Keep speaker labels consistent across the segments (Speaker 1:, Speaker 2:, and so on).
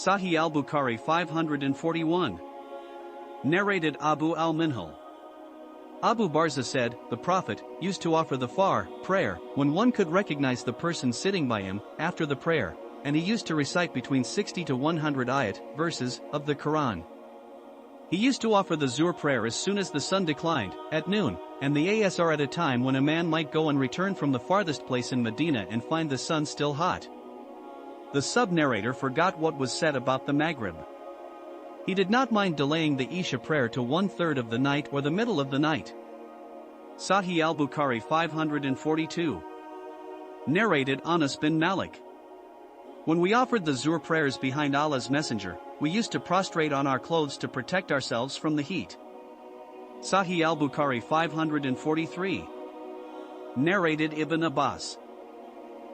Speaker 1: Sahih al-Bukhari 541. Narrated Abu al-Minhal. Abu Barza said, the Prophet used to offer the far prayer when one could recognize the person sitting by him after the prayer, and he used to recite between 60 to 100 ayat verses of the Quran. He used to offer the Zuhr prayer as soon as the sun declined, at noon, and the Asr at a time when a man might go and return from the farthest place in Medina and find the sun still hot. The sub-narrator forgot what was said about the Maghrib. He did not mind delaying the Isha prayer to 1/3 of the night or the middle of the night. Sahih al-Bukhari 542. Narrated Anas bin Malik. When we offered the Zuhr prayers behind Allah's Messenger, we used to prostrate on our clothes to protect ourselves from the heat. Sahih al-Bukhari 543. Narrated Ibn Abbas.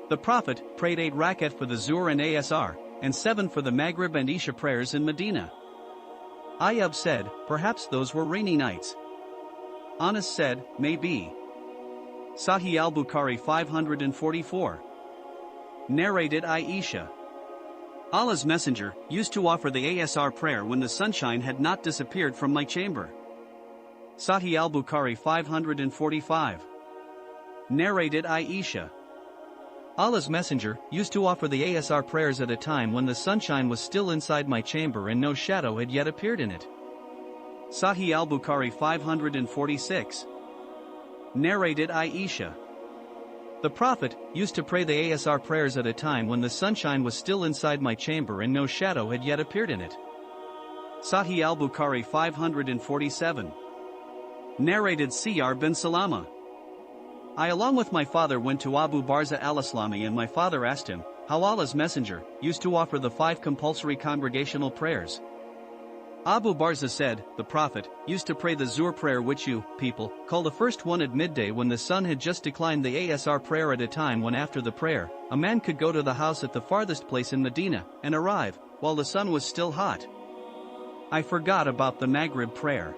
Speaker 1: The Prophet prayed 8 rakat for the Zuhr and Asr, and 7 for the Maghrib and Isha prayers in Medina. Ayyub said, perhaps those were rainy nights. Anas said, maybe. Sahih al-Bukhari 544. Narrated Aisha. Allah's Messenger used to offer the Asr prayer when the sunshine had not disappeared from my chamber. Sahih al-Bukhari 545. Narrated Aisha. Allah's Messenger used to offer the Asr prayers at a time when the sunshine was still inside my chamber and no shadow had yet appeared in it. Sahih al-Bukhari 546. Narrated Aisha. The Prophet used to pray the Asr prayers at a time when the sunshine was still inside my chamber and no shadow had yet appeared in it. Sahih al-Bukhari 547. Narrated Siyar bin Salama. I along with my father went to Abu Barza al-Aslami, and my father asked him how Allah's Messenger used to offer the 5 compulsory congregational prayers. Abu Barza said, the Prophet used to pray the Zuhr prayer, which you, people, call the first one at midday when the sun had just declined, the Asr prayer at a time when after the prayer, a man could go to the house at the farthest place in Medina and arrive while the sun was still hot. I forgot about the Maghrib prayer.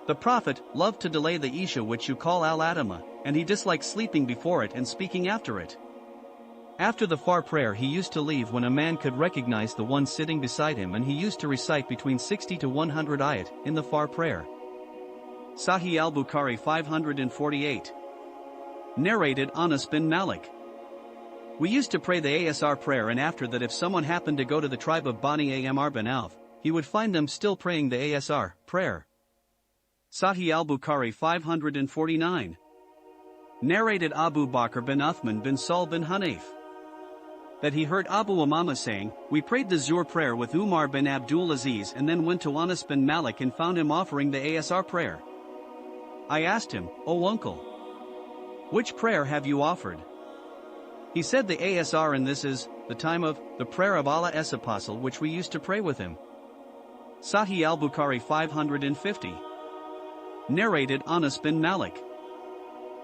Speaker 1: The Prophet loved to delay the Isha, which you call al-Atama, and he disliked sleeping before it and speaking after it. After the far prayer he used to leave when a man could recognize the one sitting beside him, and he used to recite between 60 to 100 ayat in the far prayer. Sahih al-Bukhari 548. Narrated Anas bin Malik. We used to pray the Asr prayer, and after that if someone happened to go to the tribe of Bani Amr bin Auf, he would find them still praying the Asr prayer. Sahih al-Bukhari 549. Narrated Abu Bakr bin Uthman bin Sahl bin Hunayf. That he heard Abu Umama saying, we prayed the Zuhr prayer with Umar bin Abdul Aziz and then went to Anas bin Malik and found him offering the Asr prayer. I asked him, O uncle, which prayer have you offered? He said the Asr, and this is the time of the prayer of Allah's apostle which we used to pray with him. Sahih al-Bukhari 550. Narrated Anas bin Malik.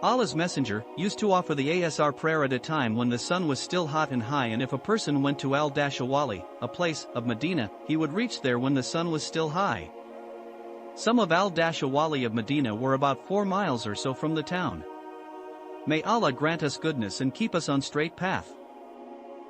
Speaker 1: Allah's Messenger used to offer the Asr prayer at a time when the sun was still hot and high, and if a person went to al-Dashawali, a place of Medina, he would reach there when the sun was still high. Some of al-Dashawali of Medina were about 4 miles or so from the town. May Allah grant us goodness and keep us on straight path.